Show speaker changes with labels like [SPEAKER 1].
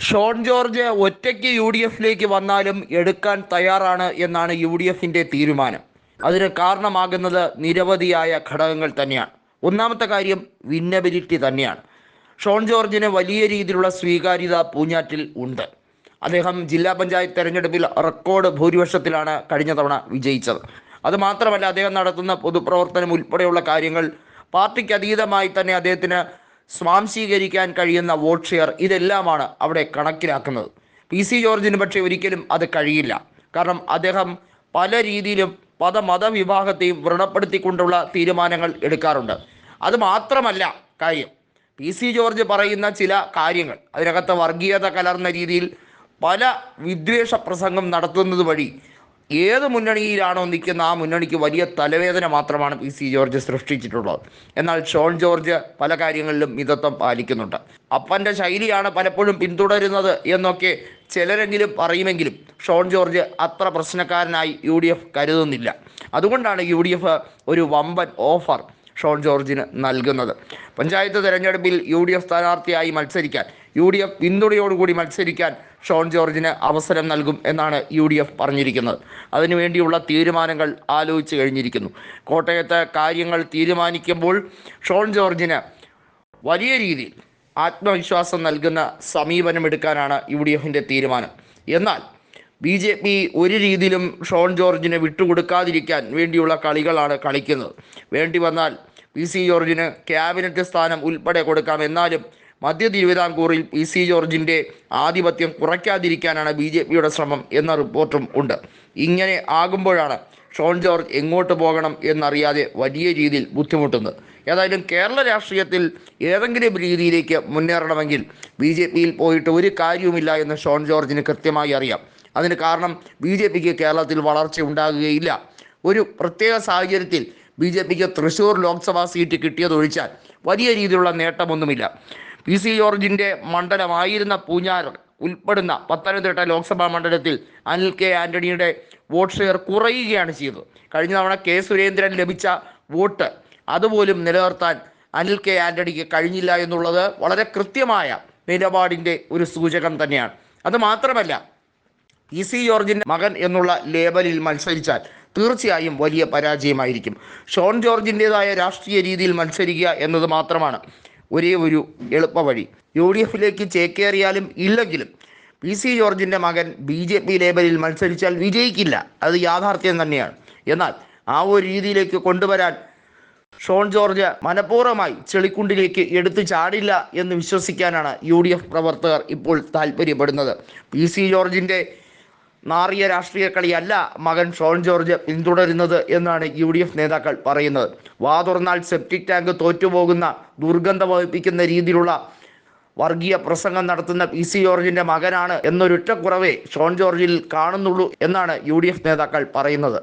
[SPEAKER 1] ഷോൺ ജോർജ് ഒറ്റയ്ക്ക് U D എഫിലേക്ക് വന്നാലും എടുക്കാൻ തയ്യാറാണ് എന്നാണ് യു ഡി എഫിൻ്റെ തീരുമാനം. അതിന് കാരണമാകുന്നത് നിരവധിയായ ഘടകങ്ങൾ തന്നെയാണ്. ഒന്നാമത്തെ കാര്യം വിന്നബിലിറ്റി തന്നെയാണ്. ഷോൺ ജോർജിന് വലിയ രീതിയിലുള്ള സ്വീകാര്യത പൂഞ്ഞാറ്റിൽ ഉണ്ട്. അദ്ദേഹം ജില്ലാ പഞ്ചായത്ത് തെരഞ്ഞെടുപ്പിൽ റെക്കോർഡ് ഭൂരിപക്ഷത്തിലാണ് കഴിഞ്ഞ തവണ വിജയിച്ചത്. അതുമാത്രമല്ല, അദ്ദേഹം നടത്തുന്ന പൊതുപ്രവർത്തനം ഉൾപ്പെടെയുള്ള കാര്യങ്ങൾ പാർട്ടിക്ക് അതീതമായി തന്നെ അദ്ദേഹത്തിന് സ്വാംശീകരിക്കാൻ കഴിയുന്ന വോട്ട് ഷെയർ, ഇതെല്ലാമാണ് അവിടെ കണക്കിലാക്കുന്നത്. PC ജോർജിന് പക്ഷേ ഒരിക്കലും അത് കഴിയില്ല. കാരണം അദ്ദേഹം പല രീതിയിലും മതവിഭാഗത്തെയും വ്രണപ്പെടുത്തിക്കൊണ്ടുള്ള തീരുമാനങ്ങൾ എടുക്കാറുണ്ട്. അതുമാത്രമല്ല കാര്യം, PC ജോർജ് പറയുന്ന ചില കാര്യങ്ങൾ അതിനകത്ത് വർഗീയത കലർന്ന രീതിയിൽ പല വിദ്വേഷ പ്രസംഗം നടത്തുന്നത് വഴി ഏത് മുന്നണിയിലാണോ നിൽക്കുന്ന ആ മുന്നണിക്ക് വലിയ തലവേദന മാത്രമാണ് PC ജോർജ് സൃഷ്ടിച്ചിട്ടുള്ളത്. എന്നാൽ ഷോൺ ജോർജ് പല കാര്യങ്ങളിലും മിതത്വം പാലിക്കുന്നുണ്ട്. അപ്പൻ്റെ ശൈലിയാണ് പലപ്പോഴും പിന്തുടരുന്നത് എന്നൊക്കെ ചിലരെങ്കിലും പറയുമെങ്കിലും ഷോൺ ജോർജ് അത്ര പ്രശ്നക്കാരനായി UDF കരുതുന്നില്ല. അതുകൊണ്ടാണ് UDF ഒരു വമ്പൻ ഓഫർ ഷോൺ ജോർജിന് നൽകുന്നത്. പഞ്ചായത്ത് തെരഞ്ഞെടുപ്പിൽ UDF സ്ഥാനാർത്ഥിയായി മത്സരിക്കാൻ, UDF പിന്തുണയോടുകൂടി മത്സരിക്കാൻ ഷോൺ ജോർജിന് അവസരം നൽകും എന്നാണ് UDF പറഞ്ഞിരിക്കുന്നത്. അതിനുവേണ്ടിയുള്ള തീരുമാനങ്ങൾ ആലോചിച്ച് കഴിഞ്ഞിരിക്കുന്നു. കോട്ടയത്തെ കാര്യങ്ങൾ തീരുമാനിക്കുമ്പോൾ ഷോൺ ജോർജിന് വലിയ രീതിയിൽ ആത്മവിശ്വാസം നൽകുന്ന സമീപനമെടുക്കാനാണ് UDFിൻ്റെ തീരുമാനം. എന്നാൽ BJP ഒരു രീതിയിലും ഷോൺ ജോർജിനെ വിട്ടുകൊടുക്കാതിരിക്കാൻ വേണ്ടിയുള്ള കളികളാണ് കളിക്കുന്നത്. വേണ്ടി വന്നാൽ PC ജോർജിന് ക്യാബിനറ്റ് സ്ഥാനം ഉൾപ്പെടെ കൊടുക്കാം. എന്നാലും മധ്യ തിരുവിതാംകൂറിൽ PC ജോർജിൻ്റെ ആധിപത്യം കുറയ്ക്കാതിരിക്കാനാണ് BJPയുടെ ശ്രമം എന്ന റിപ്പോർട്ടും ഉണ്ട്. ഇങ്ങനെ ആകുമ്പോഴാണ് ഷോൺ ജോർജ് എങ്ങോട്ട് പോകണം എന്നറിയാതെ വലിയ രീതിയിൽ ബുദ്ധിമുട്ടുന്നത്. ഏതായാലും കേരള രാഷ്ട്രീയത്തിൽ ഏതെങ്കിലും രീതിയിലേക്ക് മുന്നേറണമെങ്കിൽ BJPയിൽ പോയിട്ട് ഒരു കാര്യവുമില്ല എന്ന് ഷോൺ ജോർജിന് കൃത്യമായി അറിയാം. അതിന് കാരണം BJPക്ക് കേരളത്തിൽ വളർച്ച ഉണ്ടാകുകയില്ല. ഒരു പ്രത്യേക സാഹചര്യത്തിൽ BJPക്ക് തൃശ്ശൂർ ലോക്സഭാ സീറ്റ് കിട്ടിയതൊഴിച്ചാൽ വലിയ രീതിയിലുള്ള നേട്ടമൊന്നുമില്ല. PC ജോർജിൻ്റെ മണ്ഡലമായിരുന്ന പൂഞ്ഞാർ ഉൾപ്പെടുന്ന പത്തനംതിട്ട ലോക്സഭാ മണ്ഡലത്തിൽ അനിൽ K. ആൻ്റണിയുടെ വോട്ട് ഷെയർ കുറയുകയാണ് ചെയ്തത്. കഴിഞ്ഞ തവണ K. സുരേന്ദ്രൻ ലഭിച്ച വോട്ട് അതുപോലും നിലനിർത്താൻ അനിൽ K. ആൻ്റണിക്ക് കഴിഞ്ഞില്ല എന്നുള്ളത് വളരെ കൃത്യമായ നിലപാടിൻ്റെ ഒരു സൂചകം തന്നെയാണ്. അതുമാത്രമല്ല, PC ജോർജിൻ്റെ മകൻ എന്നുള്ള ലേബലിൽ മത്സരിച്ചാൽ തീർച്ചയായും വലിയ പരാജയമായിരിക്കും. ഷോൺ ജോർജിൻ്റേതായ രാഷ്ട്രീയ രീതിയിൽ മത്സരിക്കുക എന്നത് മാത്രമാണ് ഒരേ ഒരു എളുപ്പവഴി. UDFിലേക്ക് ചേക്കേറിയാലും ഇല്ലെങ്കിലും PC ജോർജിൻ്റെ മകൻ BJP ലേബലിൽ മത്സരിച്ചാൽ വിജയിക്കില്ല. അത് യാഥാർത്ഥ്യം തന്നെയാണ്. എന്നാൽ ആ ഒരു രീതിയിലേക്ക് കൊണ്ടുവരാൻ ഷോൺ ജോർജ് മനഃപൂർവ്വമായി ചെളിക്കുണ്ടിലേക്ക് എടുത്തു ചാടില്ല എന്ന് വിശ്വസിക്കാനാണ് UDF പ്രവർത്തകർ ഇപ്പോൾ താല്പര്യപ്പെടുന്നത്. PC ജോർജിൻ്റെ നാറിയ രാഷ്ട്രീയ കളിയല്ല മകൻ ഷോൺ ജോർജ് പിന്തുടരുന്നത് എന്നാണ് UDF നേതാക്കൾ പറയുന്നത്. വാ തുറന്നാൽ സെപ്റ്റിക് ടാങ്ക് തോറ്റുപോകുന്ന ദുർഗന്ധം വഹിപ്പിക്കുന്ന രീതിയിലുള്ള വർഗീയ പ്രസംഗം നടത്തുന്ന PC ജോർജിൻ്റെ മകനാണ് എന്നൊരൊറ്റ കുറവേ ഷോൺ ജോർജിൽ കാണുന്നുള്ളൂ എന്നാണ് UDF നേതാക്കൾ പറയുന്നത്.